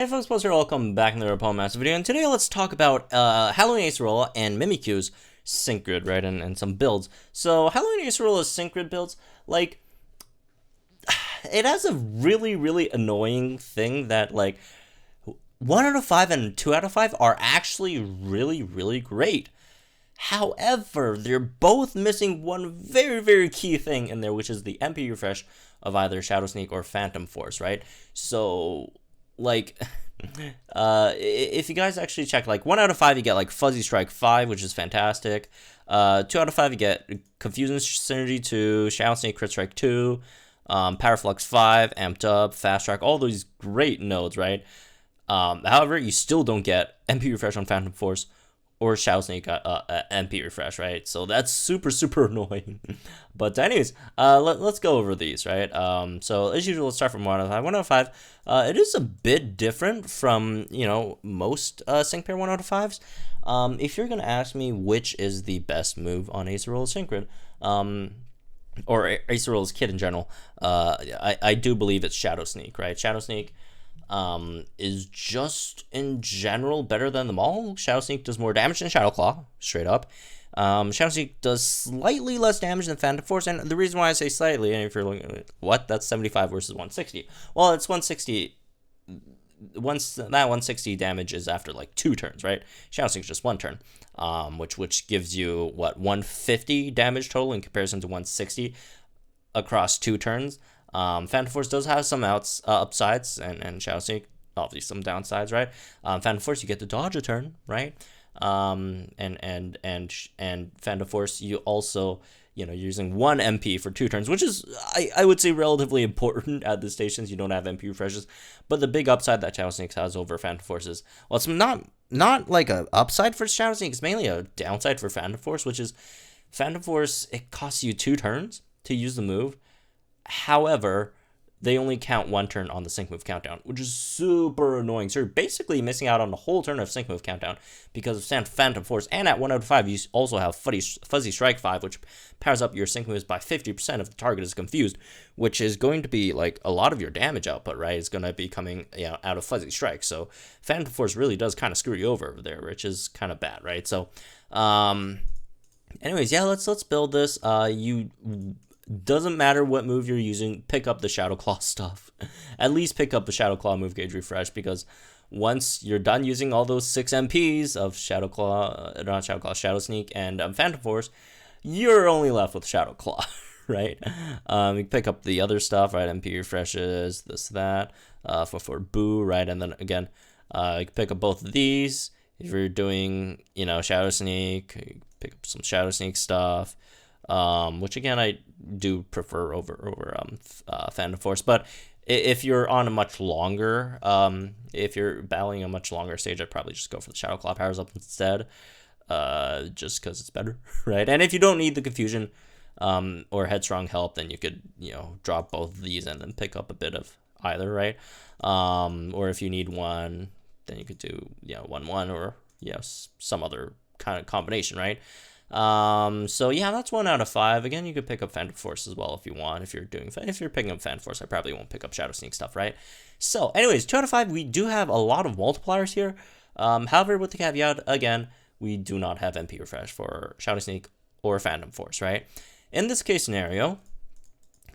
Hey folks, Poster, welcome back in the Repel Master video, and today let's talk about Halloween Acerola and Mimikyu's sync grid, right, and some builds. So Halloween Acerola's sync grid builds, like, it has a really annoying thing that, like, 1 out of 5 and 2 out of 5 are actually really great. However, they're both missing one very key thing in there, which is the MP refresh of either Shadow Sneak or Phantom Force, right? So, like, if you guys actually check, like, 1 out of 5 you get like Fuzzy Strike 5, which is fantastic. 2 out of 5 you get Confusion Synergy 2, Shadow Sneak Crit Strike 2, Power Flux 5, Amped Up, Fast Track, all those great nodes, right? However, you still don't get MP refresh on Phantom Force or Shadow Sneak MP refresh, right? So that's super annoying. But anyways, let's go over these, right? So as usual, let's start from 1 out of 5. 1 out of 5, it is a bit different from, you know, most sync pair 1 out of 5s. If you're gonna ask me which is the best move on Acerola's sync grid, or Acerola's kit in general, I do believe it's Shadow Sneak, right? Shadow Sneak is just in general better than them all. Shadow Sneak does more damage than Shadow Claw, straight up. Shadow Sneak does slightly less damage than Phantom Force, and the reason why I say slightly, and if you're looking at what, that's 75 versus 160. Well, it's 160. Once that 160 damage is after like 2 turns, right? Shadow Sneak's just 1 turn, which gives you what, 150 damage total in comparison to 160 across 2 turns. Phantom Force does have some upsides, and Shadow Sneak obviously some downsides, right? Phantom Force, you get to dodge a turn, right? And Phantom Force, you also, you know, you're using 1 MP for 2 turns, which is I would say relatively important at this stage since you don't have MP refreshes. But the big upside that Shadow Sneak has over Phantom Force is, well, it's not like a upside for Shadow Sneak, it's mainly a downside for Phantom Force, which is Phantom Force, it costs you 2 turns to use the move. However, they only count 1 turn on the sync move countdown, which is super annoying. So you're basically missing out on the whole turn of sync move countdown because of Phantom Force. And at 1 out of 5, you also have Fuzzy Strike 5, which powers up your sync moves by 50% if the target is confused, which is going to be like a lot of your damage output, right? It's going to be coming, you know, out of Fuzzy Strike. So Phantom Force really does kind of screw you over there, which is kind of bad, right? So, anyways, yeah, let's build this. Doesn't matter what move you're using, pick up the Shadow Claw stuff. At least pick up the Shadow Claw move gauge refresh, because once you're done using all those 6 MPs of Shadow Claw, not Shadow Claw, Shadow Sneak, and Phantom Force, you're only left with Shadow Claw, right? You pick up the other stuff, right? MP refreshes, this, that, for Boo, right? And then again, you can pick up both of these. If you're doing, you know, Shadow Sneak, you pick up some Shadow Sneak stuff. Which again I do prefer over Phantom Force. But if you're on a much longer, if you're battling a much longer stage, I'd probably just go for the Shadow Claw powers up instead, just because it's better, right? And if you don't need the Confusion or Headstrong help, then you could, you know, drop both of these and then pick up a bit of either, right? Or if you need one, then you could do, you know, 1/1 or, you know, some other kind of combination, right? So yeah, that's 1 out of 5. Again, you could pick up Phantom Force as well if you want. If you're picking up Phantom Force, I probably won't pick up Shadow Sneak stuff, right? So anyways, 2 out of 5, we do have a lot of multipliers here. However, with the caveat, again, we do not have MP refresh for Shadow Sneak or Phantom Force, right? In this case scenario,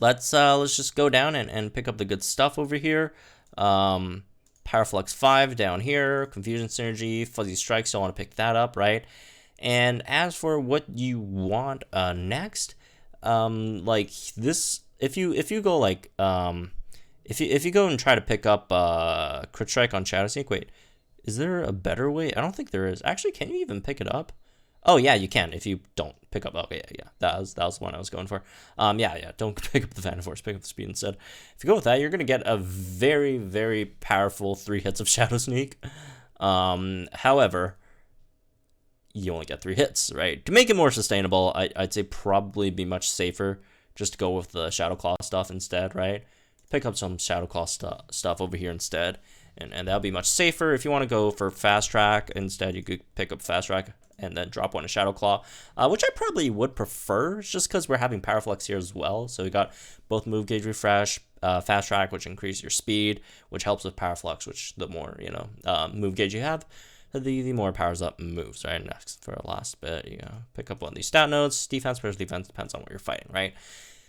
let's just go down and pick up the good stuff over here. Power Flux 5 down here, Confusion Synergy, Fuzzy Strike, so I want to pick that up, right? And as for what you want next, like this, if you go like if you go and try to pick up Crit Strike on Shadow Sneak, wait, is there a better way? I don't think there is. Actually, can you even pick it up? Oh yeah, you can if you don't pick up. Okay, yeah, that was the one I was going for. Yeah, don't pick up the Phantom Force, pick up the speed instead. If you go with that, you're gonna get a very powerful 3 hits of Shadow Sneak. However, you only get 3 hits, right? To make it more sustainable, I'd say probably be much safer just to go with the Shadow Claw stuff instead, right? Pick up some Shadow Claw stuff over here instead, and that'll be much safer. If you want to go for Fast Track instead, you could pick up Fast Track and then drop 1 to Shadow Claw, which I probably would prefer, just because we're having Power Flux here as well. So we got both Move Gauge Refresh, fast track, which increases your speed, which helps with power flux, which the more, move gauge you have, the more powers up moves, right? Next, for the last bit, pick up one of these stat notes. Defense versus defense depends on what you're fighting, right?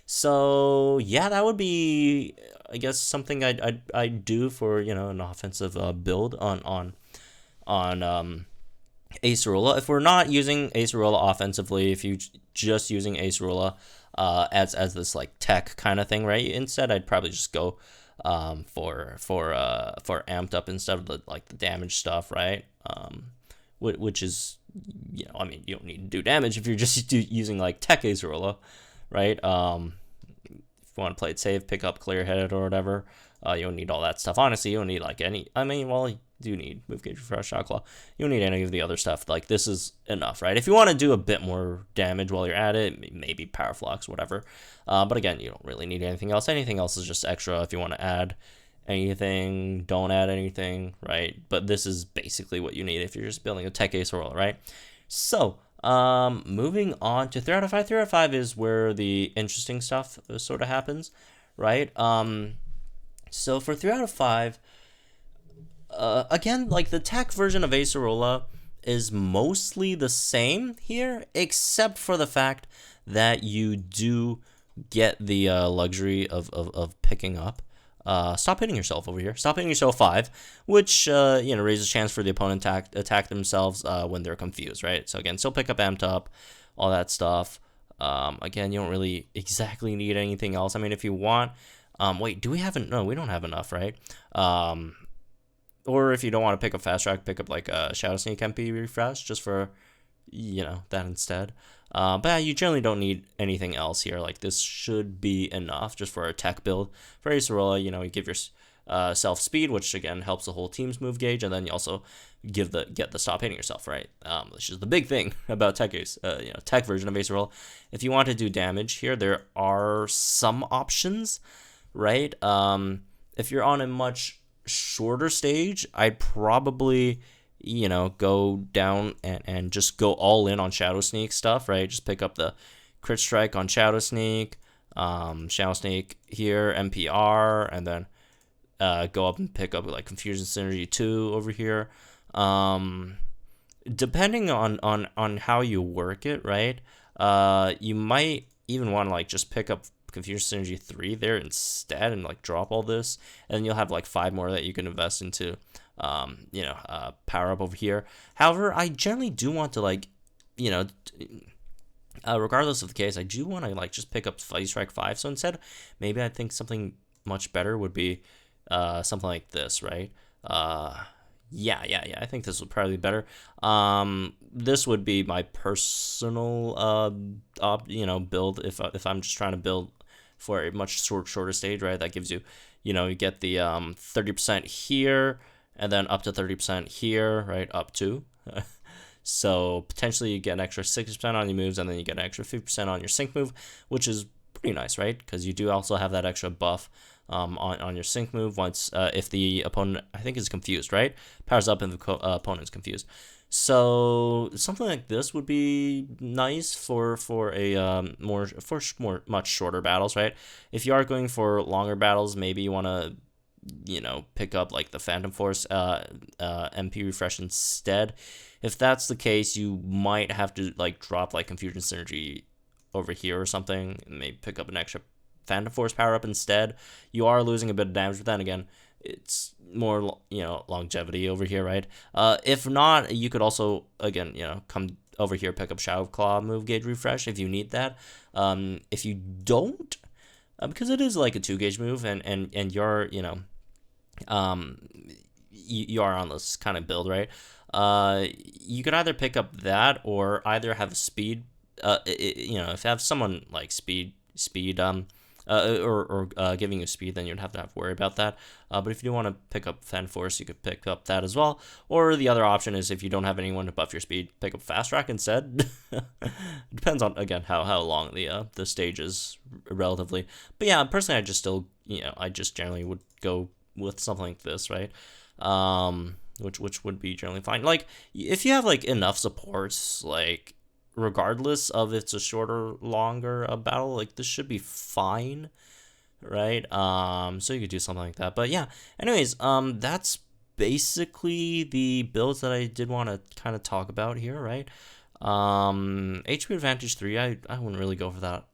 So yeah, that would be, I guess, something I'd do for, an offensive build on Acerola. If we're not using Acerola offensively, if you just using Acerola as this like tech kind of thing, right? Instead, I'd probably just go for amped up instead of the damage stuff, right? Which is, you don't need to do damage if you're just using like tech Acerola, right? If you want to play it safe, pick up clear headed or whatever. You don't need all that stuff. Honestly, you don't need like any. You do need move gauge, refresh, shot claw. You don't need any of the other stuff. Like, this is enough, right? If you want to do a bit more damage while you're at it, maybe power flux, whatever. But again, you don't really need anything else. Anything else is just extra. If you want to add anything, don't add anything, right? But this is basically what you need if you're just building a tech Acerola, right? So, moving on to 3 out of 5. 3 out of 5 is where the interesting stuff sort of happens, right? So for 3 out of 5, again, like the tech version of Acerola is mostly the same here, except for the fact that you do get the luxury of picking up. Stop hitting yourself over here. Stop hitting yourself 5, which raises chance for the opponent attack themselves when they're confused, right? So again, still pick up amped up, all that stuff. Again, you don't really exactly need anything else. If you want, wait, do we have no? We don't have enough, right? Or if you don't want to pick up fast track, pick up like a Shadow Sneak MP refresh just for that instead. But yeah, you generally don't need anything else here. Like, this should be enough just for a tech build. For Acerola, you give yourself speed, which again helps the whole team's move gauge, and then you also get the stop hitting yourself, right? Which is the big thing about tech version of Acerola. If you want to do damage here, there are some options, right? If you're on a much shorter stage, I'd probably go down and just go all in on Shadow Sneak stuff, right? Just pick up the crit strike on Shadow Sneak here, MPR, and then go up and pick up like Confusion Synergy 2 over here. Depending on how you work it, right? You might even want to like just pick up Confusion Synergy 3 there instead and like drop all this, and then you'll have like 5 more that you can invest into power up over here. However, I generally do want to like, regardless of the case, I do want to like just pick up Fuzzy Strike 5. So instead, maybe I think something much better would be something like this, right? Yeah. I think this would probably be better. This would be my personal build if I'm just trying to build for a much shorter stage, right? That gives you, you get the 30% here, and then up to 30% here, right? Up to. So potentially you get an extra 60% on your moves, and then you get an extra 50% on your sync move, which is pretty nice, right? Because you do also have that extra buff on your sync move once if the opponent, I think, is confused, right? Powers up and the opponent's confused. So something like this would be nice for a much shorter battles, right? If you are going for longer battles, maybe you want to pick up like the Phantom Force MP refresh instead. If that's the case, you might have to like drop like Confusion Synergy over here or something, and maybe pick up an extra Phantom Force power up instead. You are losing a bit of damage, but then again, it's more longevity over here, right? If not, you could also again come over here, pick up Shadow Claw move gauge refresh if you need that. If you don't, because it is like a 2 gauge move, and you're you are on this kind of build, right? You could either pick up that or either have speed. If you have someone like speed or giving you speed, then you'd have to worry about that. But if you do want to pick up Phantom Force, you could pick up that as well. Or the other option is, if you don't have anyone to buff your speed, pick up Fast Track instead. Depends on, again, how long the stage is relatively. But yeah, personally, I just generally would go with something like this, right? Which would be generally fine. Like, if you have like enough supports, like, regardless of if it's a shorter, longer battle, like, this should be fine. right? So you could do something like that. But yeah, anyways, that's basically the builds that I did want to kind of talk about here, right? HP Advantage 3, I wouldn't really go for that.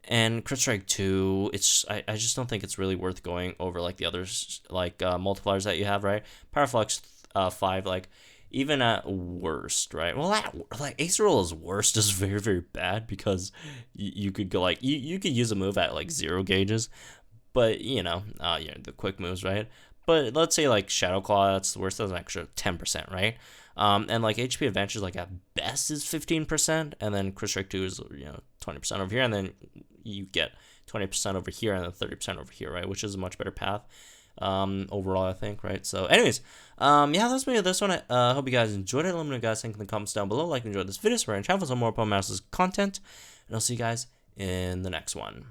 And Crit Strike 2, I just don't think it's really worth going over like the others, like multipliers that you have, right? Power Flux 5, like even at worst, right? Well, like Acerola's worst is very, very bad because you could go like you could use a move at like 0 gauges, but the quick moves, right? But let's say like Shadow Claw, that's the worst. That's an extra 10%, right? And like HP Advantage, like at best is 15%, and then Crit Strike 2 is 20% over here, and then you get 20% over here and then 30% over here, right? Which is a much better path overall, I think, right? So anyways, yeah, that's me with this one. I hope you guys enjoyed it. Let me know, guys, think in the comments down below. Like and enjoyed this video. So we're going to channel for some more Opponent Masters content, and I'll see you guys in the next one.